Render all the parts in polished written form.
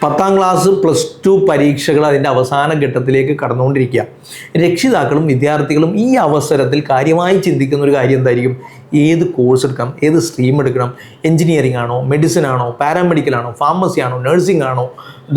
10ാം class +2 പരീക്ഷകൾ അതിൻ്റെ അവസാന ഘട്ടത്തിലേക്ക് കടന്നുകൊണ്ടിരിക്കുക. രക്ഷിതാക്കളും വിദ്യാർത്ഥികളും ഈ അവസരത്തിൽ കാര്യമായി ചിന്തിക്കുന്ന ഒരു കാര്യം എന്തായിരിക്കും? ഏത് കോഴ്സ് എടുക്കണം, ഏത് സ്ട്രീം എടുക്കണം, എഞ്ചിനീയറിംഗ് ആണോ, മെഡിസിൻ ആണോ, പാരാമെഡിക്കൽ ആണോ, ഫാർമസി ആണോ, നഴ്സിംഗ് ആണോ,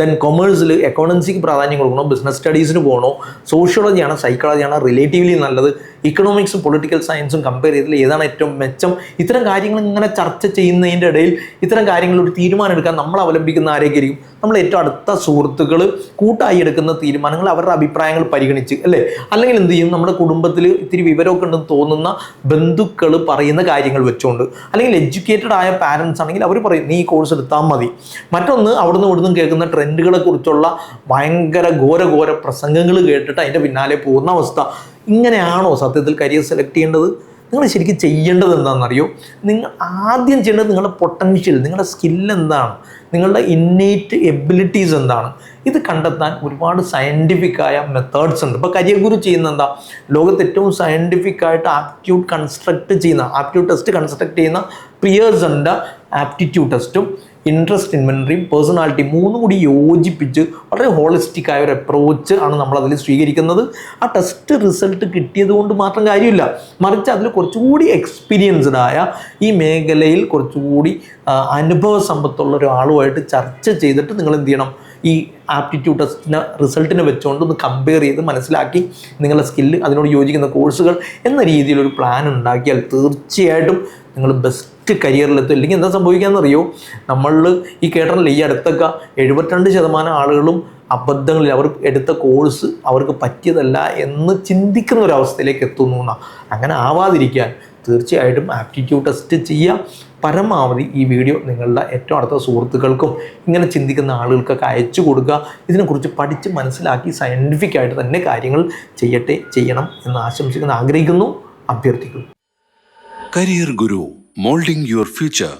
ദെൻ കൊമേഴ്സിൽ എക്കോണമിക്സിക്ക് പ്രാധാന്യം കൊടുക്കണോ, ബിസിനസ് സ്റ്റഡീസിന് പോകണോ, സോഷ്യോളജി ആണോ, സൈക്കോളജി ആണോ റിലേറ്റീവ്ലി നല്ലത്, ഇക്കണോമിക്സും പൊളിറ്റിക്കൽ സയൻസും കമ്പയർ ചെയ്തതിൽ ഏതാണ് ഏറ്റവും മെച്ചം? ഇത്തരം കാര്യങ്ങൾ ഇങ്ങനെ ചർച്ച ചെയ്യുന്നതിൻ്റെ ഇടയിൽ ഇത്തരം കാര്യങ്ങൾ ഒരു തീരുമാനം എടുക്കാൻ നമ്മൾ അവലംബിക്കുന്ന ആരൊക്കെയായിരിക്കും? നമ്മൾ ഏറ്റവും അടുത്ത സുഹൃത്തുക്കൾ കൂട്ടായി എടുക്കുന്ന തീരുമാനങ്ങൾ, അവരുടെ അഭിപ്രായങ്ങൾ പരിഗണിച്ച് അല്ലേ? അല്ലെങ്കിൽ എന്ത് ചെയ്യും? നമ്മുടെ കുടുംബത്തിൽ ഇത്തിരി വിവരമൊക്കെ ഉണ്ടെന്ന് തോന്നുന്ന ബന്ധുക്കൾ പറയുന്ന കാര്യങ്ങൾ വെച്ചുകൊണ്ട്, അല്ലെങ്കിൽ എഡ്യൂക്കേറ്റഡ് ആയ പാരൻസ് ആണെങ്കിൽ അവർ പറയും നീ ഈ കോഴ്സ് എടുത്താൽ മതി. മറ്റൊന്ന് അവിടുന്ന് ഇവിടുന്ന് കേൾക്കുന്ന ട്രെൻഡുകളെ കുറിച്ചുള്ള ഭയങ്കര ഘോര പ്രസംഗങ്ങൾ കേട്ടിട്ട് അതിൻ്റെ പിന്നാലെ പോകുന്ന അവസ്ഥ. ഇങ്ങനെയാണോ സത്യത്തിൽ കരിയർ സെലക്ട് ചെയ്യേണ്ടത്? നിങ്ങൾ ശരിക്കും ചെയ്യേണ്ടത് എന്താണെന്നറിയോ? നിങ്ങൾ ആദ്യം ചെയ്യേണ്ടത് നിങ്ങളുടെ പൊട്ടൻഷ്യൽ, നിങ്ങളുടെ സ്കില്ല് എന്താണ്, നിങ്ങളുടെ ഇന്നേറ്റ് എബിലിറ്റീസ് എന്താണ്, ഇത് കണ്ടെത്താൻ ഒരുപാട് സയൻറ്റിഫിക്കായ മെത്തേഡ്സ് ഉണ്ട്. ഇപ്പോൾ കരിയർ ഗുരു ചെയ്യുന്ന എന്താ? ലോകത്ത് ഏറ്റവും സയൻറ്റിഫിക്കായിട്ട് ആപ്റ്റ്യൂഡ് ടെസ്റ്റ് കൺസ്ട്രക്ട് ചെയ്യുന്ന പിയേഴ്സൻ്റെ ആപ്റ്റിറ്റ്യൂഡ് ടെസ്റ്റും ഇൻട്രസ്റ്റ് ഇൻവെൻറ്ററിയും പേഴ്സണാലിറ്റി മൂന്നും കൂടി യോജിപ്പിച്ച് വളരെ ഹോളിസ്റ്റിക് ആയ ഒരു അപ്രോച്ച് ആണ് നമ്മളതിൽ സ്വീകരിക്കുന്നത്. ആ ടെസ്റ്റ് റിസൾട്ട് കിട്ടിയത് കൊണ്ട് മാത്രം കാര്യമില്ല, മറിച്ച് അതിൽ കുറച്ചുകൂടി എക്സ്പീരിയൻസ്ഡ് ആയ, ഈ മേഖലയിൽ കുറച്ചുകൂടി അനുഭവ സമ്പത്തുള്ള ഒരാളുമായിട്ട് ചർച്ച ചെയ്തിട്ട് നിങ്ങൾ എന്ത് ചെയ്യണം? ഈ ആപ്റ്റിറ്റ്യൂഡ് ടെസ്റ്റിന് റിസൾട്ടിനെ വെച്ചുകൊണ്ട് ഒന്ന് കമ്പയർ ചെയ്ത് മനസ്സിലാക്കി നിങ്ങളുടെ സ്കില്ല്, അതിനോട് യോജിക്കുന്ന കോഴ്സുകൾ എന്ന രീതിയിലൊരു പ്ലാൻ ഉണ്ടാക്കിയാൽ തീർച്ചയായിട്ടും നിങ്ങൾ ബെസ്റ്റ് കരിയറിലെത്തും. ഇല്ലെങ്കിൽ എന്താ സംഭവിക്കാമെന്നറിയോ? നമ്മൾ ഈ കേട്ടറില്ല, ഈ അടുത്തൊക്കെ 72% ആളുകളും അബദ്ധങ്ങളിൽ അവർ എടുത്ത കോഴ്സ് അവർക്ക് പറ്റിയതല്ല എന്ന് ചിന്തിക്കുന്ന ഒരവസ്ഥയിലേക്ക് എത്തുന്നു എന്നാണ്. അങ്ങനെ ആവാതിരിക്കാൻ തീർച്ചയായിട്ടും ആപ്റ്റിറ്റ്യൂഡ് ടെസ്റ്റ് ചെയ്യുക. പരമാവധി ഈ വീഡിയോ നിങ്ങളുടെ ഏറ്റവും അടുത്ത സുഹൃത്തുക്കൾക്കും ഇങ്ങനെ ചിന്തിക്കുന്ന ആളുകൾക്കൊക്കെ അയച്ചു കൊടുക്കുക. ഇതിനെക്കുറിച്ച് പഠിച്ച് മനസ്സിലാക്കി സയൻറ്റിഫിക്കായിട്ട് തന്നെ കാര്യങ്ങൾ ചെയ്യണം എന്ന് ആശംസിക്കുന്നു, ആഗ്രഹിക്കുന്നു, അഭ്യർത്ഥിക്കുന്നു. Career Guru, molding your future.